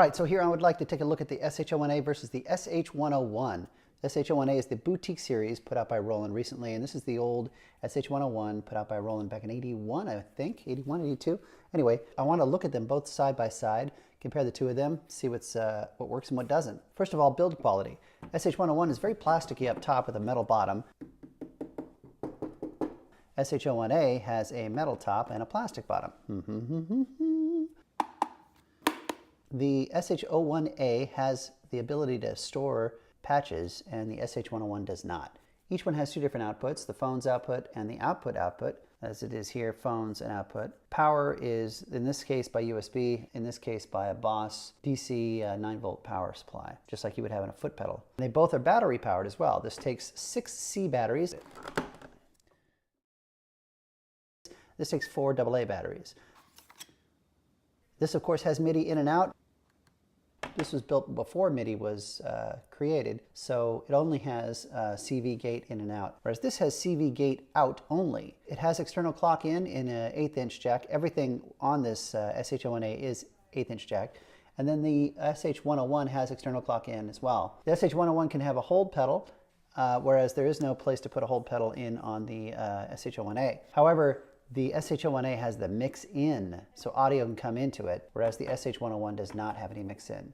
right, so here I would like to take a look at the SH01a versus the SH101. The SH01a is the boutique series put out by Roland recently, and this is the old SH101 put out by Roland back in 81, I think, 81, 82. Anyway, I want to look at them both side by side, compare the two of them, see what works and what doesn't. First of all, build quality. SH101 is very plasticky up top with a metal bottom. SH01a has a metal top and a plastic bottom. The SH01a has the ability to store patches, and the SH101 does not. Each one has two different outputs, the phone's output and the output, as it is here, phones and output. Power is, in this case, by USB, in this case by a Boss DC 9-volt power supply, just like you would have in a foot pedal. They both are battery powered as well. This takes 6 C batteries. This takes 4 AA batteries. This, of course, has MIDI in and out. This was built before MIDI was created, so it only has CV gate in and out, whereas this has CV gate out only. It has external clock in an 1/8 inch jack. Everything on this SH01a is 1/8 inch jack. And then the SH101 has external clock in as well. The SH101 can have a hold pedal, whereas there is no place to put a hold pedal in on the SH01a. However, the SH01a has the mix in, so audio can come into it, whereas the SH101 does not have any mix in.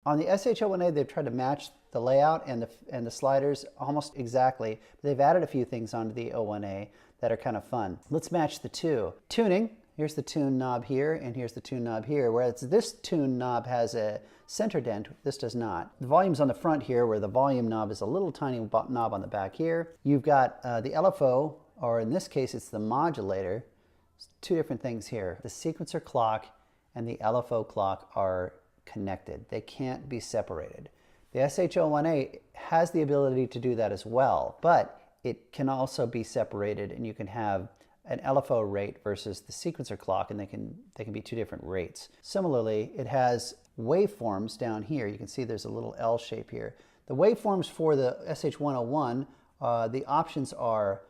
On the SH01a, they've tried to match the layout and the sliders almost exactly, but they've added a few things onto the 01a that are kind of fun. Let's match the two. Tuning, here's the tune knob here, and here's the tune knob here, whereas this tune knob has a center dent, this does not. The volume's on the front here, where the volume knob is a little tiny knob on the back here. You've got the LFO, or in this case it's the modulator. It's two different things here. The sequencer clock and the LFO clock are connected. They can't be separated. The SH01a has the ability to do that as well, but it can also be separated, and you can have an LFO rate versus the sequencer clock, and they can be two different rates. Similarly, it has waveforms down here. You can see there's a little L shape here. The waveforms for the SH101, the options are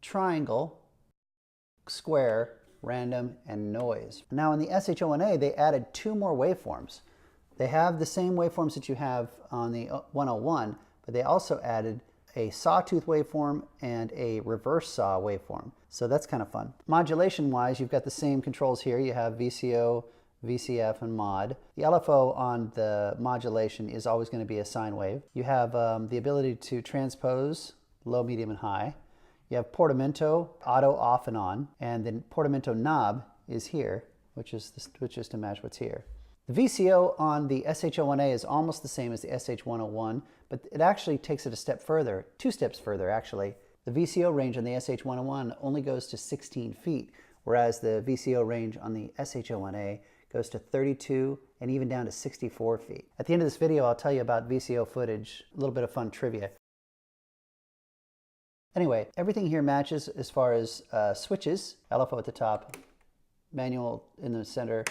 triangle, square, random, and noise. Now in the SH01a, they added 2 more waveforms. They have the same waveforms that you have on the 101, but they also added a sawtooth waveform and a reverse saw waveform. So that's kind of fun. Modulation wise, you've got the same controls here. You have VCO, VCF, and mod. The LFO on the modulation is always going to be a sine wave. You have the ability to transpose low, medium, and high. You have portamento, auto, off, and on. And the portamento knob is here, which is to match what's here. The VCO on the SH01a is almost the same as the SH101, but it actually takes it a step further, 2 steps further actually. The VCO range on the SH101 only goes to 16 feet, whereas the VCO range on the SH01a goes to 32 and even down to 64 feet. At the end of this video, I'll tell you about VCO footage, a little bit of fun trivia. Anyway, everything here matches as far as switches, LFO at the top, manual in the center,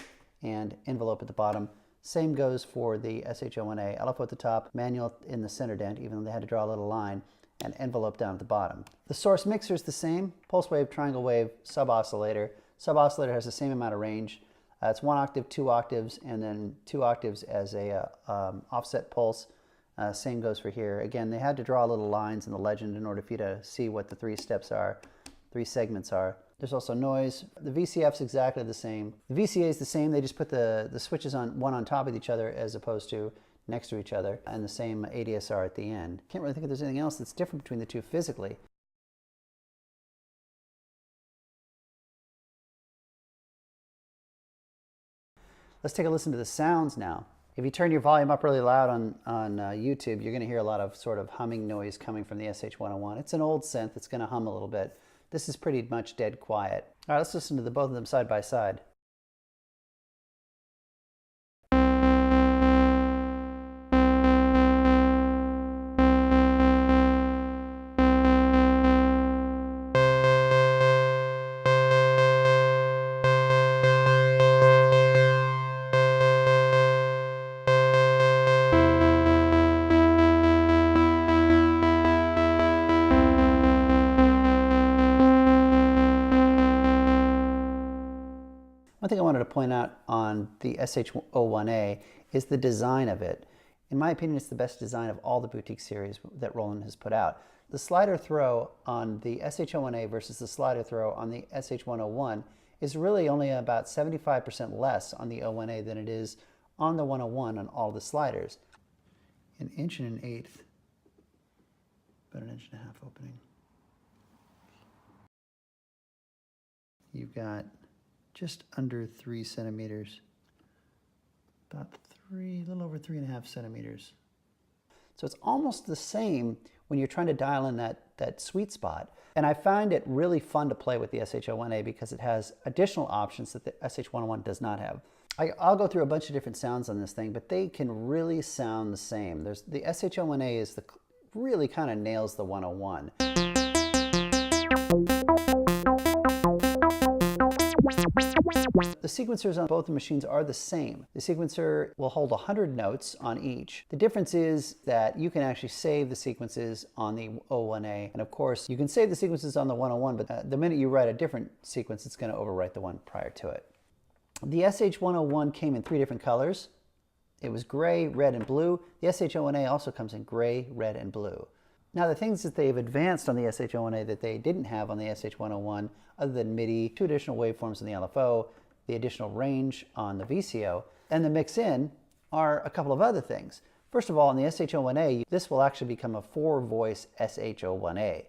and envelope at the bottom. Same goes for the SH01a. LFO at the top, manual in the center dent, even though they had to draw a little line, and envelope down at the bottom. The source mixer is the same, pulse wave, triangle wave, sub-oscillator. Sub-oscillator has the same amount of range. It's 1 octave, 2 octaves, and then 2 octaves as a offset pulse. Same goes for here. Again, they had to draw little lines in the legend in order for you to see what the 3 steps are, 3 segments are. There's also noise. The VCF's exactly the same. The VCA is the same. They just put the switches one on top of each other as opposed to next to each other, and the same ADSR at the end. Can't really think if there's anything else that's different between the two physically. Let's take a listen to the sounds now. If you turn your volume up really loud on YouTube, you're going to hear a lot of sort of humming noise coming from the SH101. It's an old synth. It's going to hum a little bit. This is pretty much dead quiet. All right, let's listen to both of them side by side. to point out on the SH01a is the design of it. In my opinion, it's the best design of all the boutique series that Roland has put out. The slider throw on the SH01a versus the slider throw on the SH101 is really only about 75% less on the 01a than it is on the 101 on all the sliders. An inch and an eighth, about an inch and a half opening. You've got just under 3 centimeters, about a little over 3.5 centimeters. So it's almost the same when you're trying to dial in that sweet spot. And I find it really fun to play with the SH01a because it has additional options that the SH101 does not have. I'll go through a bunch of different sounds on this thing, but they can really sound the same. The SH01a is really kind of nails the 101. The sequencers on both the machines are the same. The sequencer will hold 100 notes on each. The difference is that you can actually save the sequences on the 01a, and of course you can save the sequences on the 101, but the minute you write a different sequence, it's going to overwrite the one prior to it. The SH101 came in 3 different colors. It was gray, red, and blue. The SH01a also comes in gray, red, and blue. Now the things that they've advanced on the SH01a that they didn't have on the SH101, other than MIDI, 2 additional waveforms in the LFO, the additional range on the VCO, and the mix-in are a couple of other things. First of all, on the SH01a, this will actually become a 4-voice SH01a.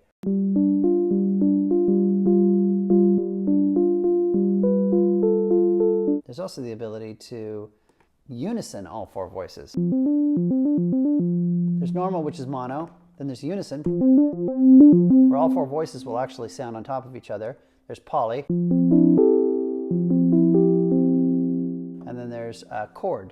There's also the ability to unison all 4 voices. There's normal, which is mono. Then there's unison, where all 4 voices will actually sound on top of each other. There's poly. And then there's chord.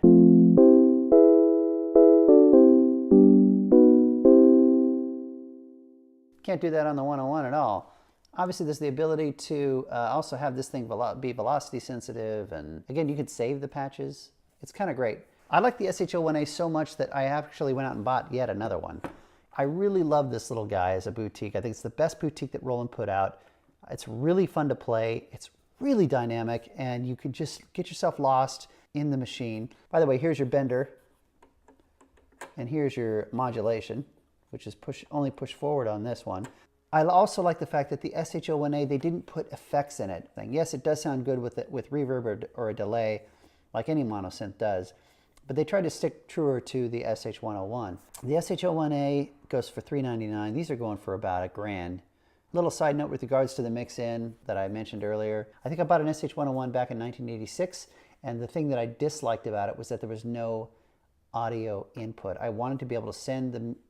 Can't do that on the 101 at all. Obviously, there's the ability to also have this thing be velocity sensitive. And again, you can save the patches. It's kind of great. I like the SH01a so much that I actually went out and bought yet another one. I really love this little guy as a boutique. I think it's the best boutique that Roland put out. It's really fun to play. It's really dynamic, and you can just get yourself lost in the machine. By the way, here's your bender, and here's your modulation, which is only push forward on this one. I also like the fact that the SH01a, they didn't put effects in it. Yes, it does sound good with reverb or a delay, like any monosynth does. But they tried to stick truer to the SH101. The SH01a goes for $399. These are going for about $1,000. Little side note with regards to the mix-in that I mentioned earlier. I think I bought an SH101 back in 1986, and the thing that I disliked about it was that there was no audio input. I wanted to be able to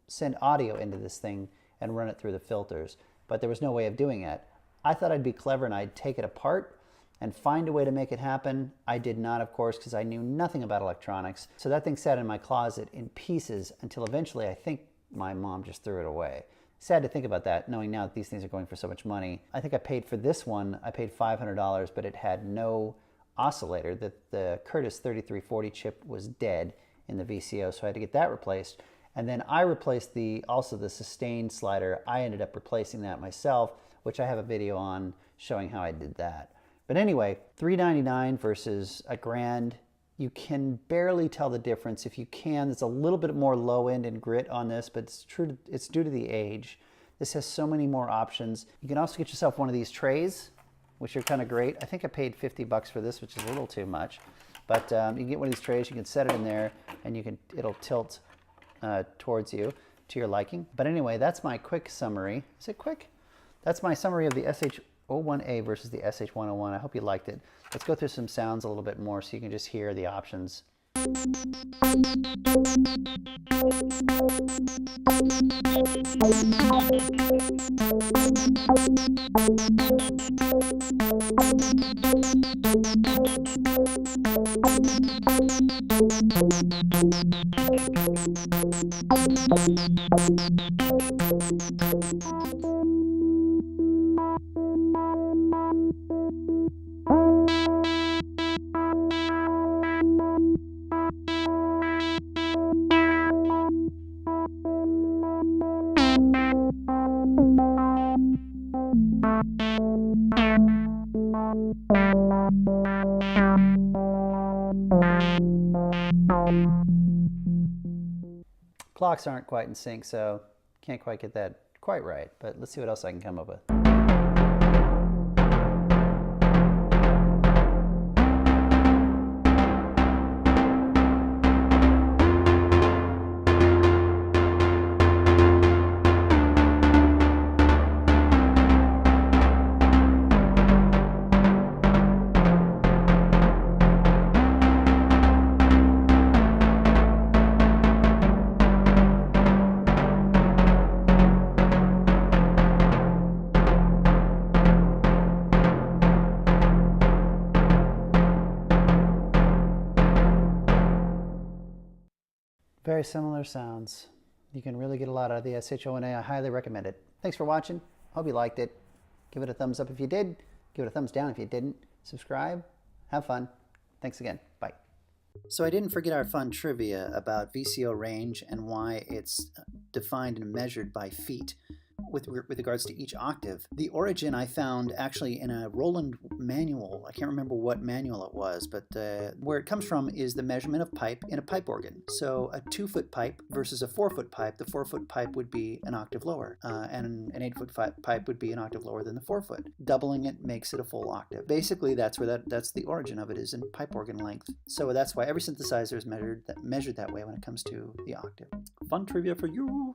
send audio into this thing and run it through the filters, but there was no way of doing it. I thought I'd be clever and I'd take it apart and find a way to make it happen. I did not, of course, because I knew nothing about electronics. So that thing sat in my closet in pieces until eventually I think my mom just threw it away. Sad to think about that, knowing now that these things are going for so much money. I think I paid for this one, I paid $500, but it had no oscillator. The Curtis 3340 chip was dead in the VCO, so I had to get that replaced. And then I replaced also the sustain slider. I ended up replacing that myself, which I have a video on showing how I did that. But anyway, $399 versus $1,000. You can barely tell the difference. If you can, there's a little bit more low end and grit on this, but it's due to the age. This has so many more options. You can also get yourself one of these trays, which are kind of great. I think I paid $50 for this, which is a little too much. But you can get one of these trays, you can set it in there, and it'll tilt towards you to your liking. But anyway, that's my quick summary. Is it quick? That's my summary of the SH01a versus the SH101. I hope you liked it. Let's go through some sounds a little bit more so you can just hear the options. Clocks aren't quite in sync, so can't quite get that quite right, but let's see what else I can come up with. Very similar sounds. You can really get a lot out of the SH01a. I highly recommend it. Thanks for watching. Hope you liked it. Give it a thumbs up if you did. Give it a thumbs down if you didn't. Subscribe. Have fun. Thanks again. Bye. So I didn't forget our fun trivia about Vco Range and why it's defined and measured by feet with regards to each octave. The origin I found actually in a Roland manual. I can't remember what manual it was, but where it comes from is the measurement of pipe in a pipe organ. So a 2-foot pipe versus a 4-foot pipe, the 4-foot pipe would be an octave lower, and an 8-foot pipe would be an octave lower than the 4-foot. Doubling it makes it a full octave. Basically, that's where that's the origin of it, is in pipe organ length. So that's why every synthesizer is measured that way when it comes to the octave. Fun trivia for you.